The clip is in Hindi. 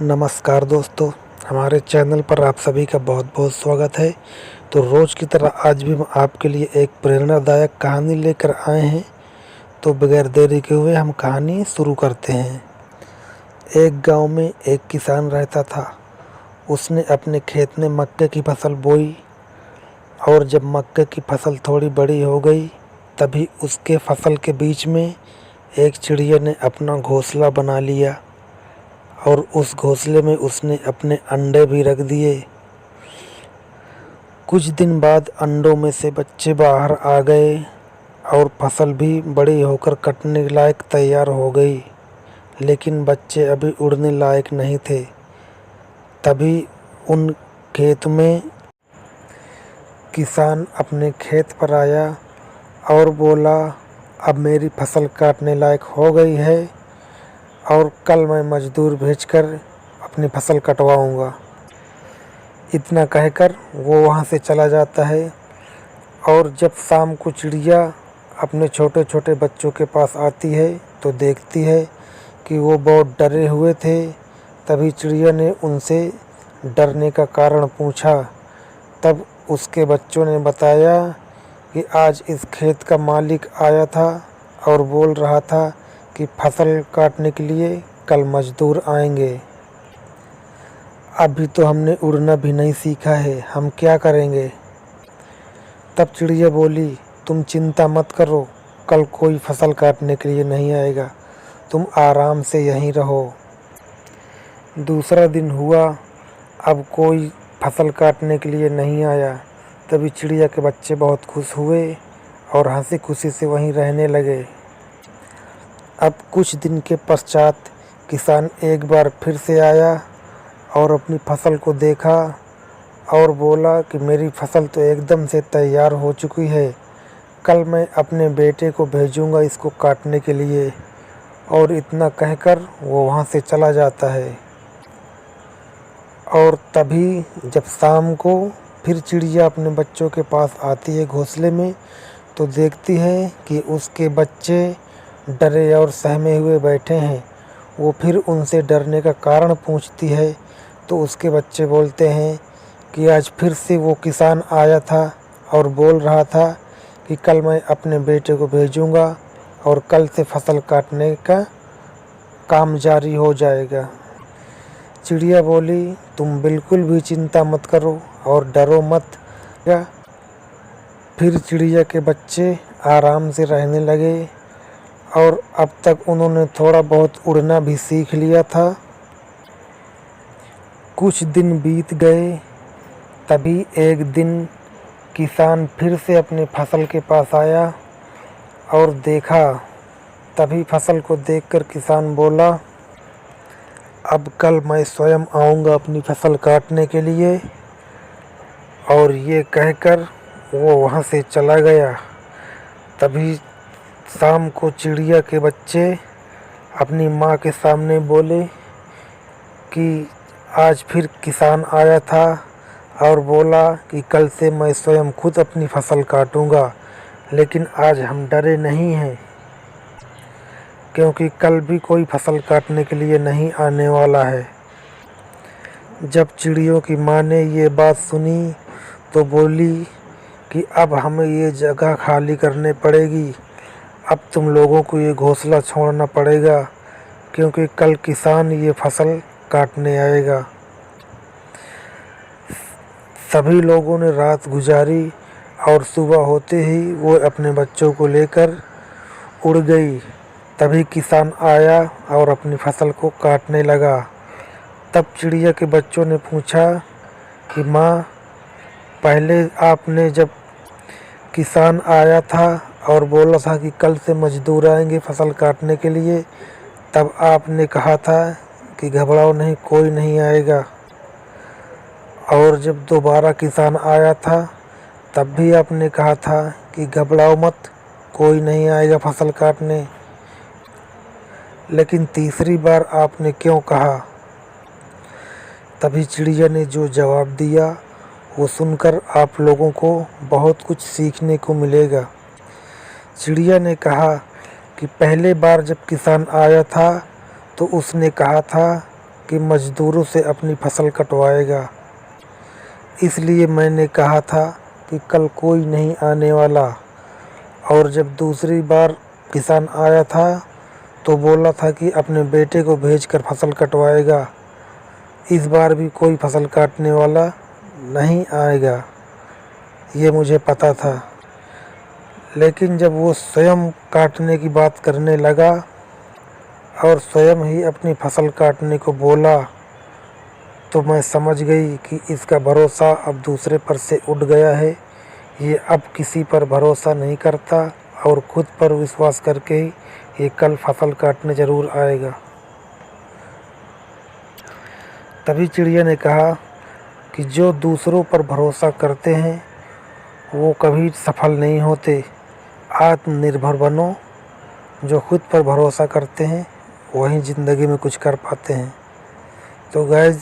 नमस्कार दोस्तों, हमारे चैनल पर आप सभी का बहुत बहुत स्वागत है। तो रोज़ की तरह आज भी हम आपके लिए एक प्रेरणादायक कहानी लेकर आए हैं। तो बगैर देरी के हुए हम कहानी शुरू करते हैं। एक गांव में एक किसान रहता था। उसने अपने खेत में मक्के की फसल बोई और जब मक्के की फसल थोड़ी बड़ी हो गई तभी उसके फसल के बीच में एक चिड़िया ने अपना घोंसला बना लिया और उस घोंसले में उसने अपने अंडे भी रख दिए। कुछ दिन बाद अंडों में से बच्चे बाहर आ गए और फसल भी बड़ी होकर कटने लायक तैयार हो गई, लेकिन बच्चे अभी उड़ने लायक नहीं थे। तभी उन खेत में किसान अपने खेत पर आया और बोला, अब मेरी फसल काटने लायक हो गई है और कल मैं मज़दूर भेजकर अपनी फसल कटवाऊंगा। इतना कहकर वो वहाँ से चला जाता है और जब शाम को चिड़िया अपने छोटे छोटे बच्चों के पास आती है तो देखती है कि वो बहुत डरे हुए थे। तभी चिड़िया ने उनसे डरने का कारण पूछा। तब उसके बच्चों ने बताया कि आज इस खेत का मालिक आया था और बोल रहा था कि फसल काटने के लिए कल मज़दूर आएंगे। अभी तो हमने उड़ना भी नहीं सीखा है, हम क्या करेंगे। तब चिड़िया बोली, तुम चिंता मत करो, कल कोई फसल काटने के लिए नहीं आएगा, तुम आराम से यहीं रहो। दूसरा दिन हुआ, अब कोई फसल काटने के लिए नहीं आया। तभी चिड़िया के बच्चे बहुत खुश हुए और हंसी खुशी से वहीं रहने लगे। अब कुछ दिन के पश्चात किसान एक बार फिर से आया और अपनी फसल को देखा और बोला कि मेरी फसल तो एकदम से तैयार हो चुकी है, कल मैं अपने बेटे को भेजूंगा इसको काटने के लिए। और इतना कहकर वो वहाँ से चला जाता है। और तभी जब शाम को फिर चिड़िया अपने बच्चों के पास आती है घोंसले में, तो देखती है कि उसके बच्चे डरे और सहमे हुए बैठे हैं। वो फिर उनसे डरने का कारण पूछती है तो उसके बच्चे बोलते हैं कि आज फिर से वो किसान आया था और बोल रहा था कि कल मैं अपने बेटे को भेजूंगा और कल से फसल काटने का काम जारी हो जाएगा। चिड़िया बोली, तुम बिल्कुल भी चिंता मत करो और डरो मत। फिर चिड़िया के बच्चे आराम से रहने लगे और अब तक उन्होंने थोड़ा बहुत उड़ना भी सीख लिया था। कुछ दिन बीत गए। तभी एक दिन किसान फिर से अपनी फसल के पास आया और देखा। तभी फसल को देखकर किसान बोला, अब कल मैं स्वयं आऊँगा अपनी फसल काटने के लिए। और ये कहकर वो वहाँ से चला गया। तभी शाम को चिड़िया के बच्चे अपनी माँ के सामने बोले कि आज फिर किसान आया था और बोला कि कल से मैं स्वयं खुद अपनी फसल काटूंगा, लेकिन आज हम डरे नहीं हैं क्योंकि कल भी कोई फसल काटने के लिए नहीं आने वाला है। जब चिड़ियों की माँ ने ये बात सुनी तो बोली कि अब हमें ये जगह खाली करनी पड़ेगी, अब तुम लोगों को ये घोंसला छोड़ना पड़ेगा क्योंकि कल किसान ये फसल काटने आएगा। सभी लोगों ने रात गुजारी और सुबह होते ही वो अपने बच्चों को लेकर उड़ गई। तभी किसान आया और अपनी फसल को काटने लगा। तब चिड़िया के बच्चों ने पूछा कि माँ, पहले आपने जब किसान आया था और बोला था कि कल से मज़दूर आएंगे फसल काटने के लिए, तब आपने कहा था कि घबराओ नहीं, कोई नहीं आएगा। और जब दोबारा किसान आया था तब भी आपने कहा था कि घबराओ मत, कोई नहीं आएगा फसल काटने। लेकिन तीसरी बार आपने क्यों कहा? तभी चिड़िया ने जो जवाब दिया वो सुनकर आप लोगों को बहुत कुछ सीखने को मिलेगा। चिड़िया ने कहा कि पहले बार जब किसान आया था तो उसने कहा था कि मज़दूरों से अपनी फसल कटवाएगा। इसलिए मैंने कहा था कि कल कोई नहीं आने वाला, और जब दूसरी बार किसान आया था तो बोला था कि अपने बेटे को भेजकर फसल कटवाएगा। इस बार भी कोई फसल काटने वाला नहीं आएगा, ये मुझे पता था। लेकिन जब वो स्वयं काटने की बात करने लगा और स्वयं ही अपनी फसल काटने को बोला, तो मैं समझ गई कि इसका भरोसा अब दूसरे पर से उठ गया है। ये अब किसी पर भरोसा नहीं करता और खुद पर विश्वास करके ही ये कल फसल काटने ज़रूर आएगा। तभी चिड़िया ने कहा कि जो दूसरों पर भरोसा करते हैं वो कभी सफल नहीं होते। आत्मनिर्भर बनो। जो खुद पर भरोसा करते हैं वही ज़िंदगी में कुछ कर पाते हैं। तो गाइज़,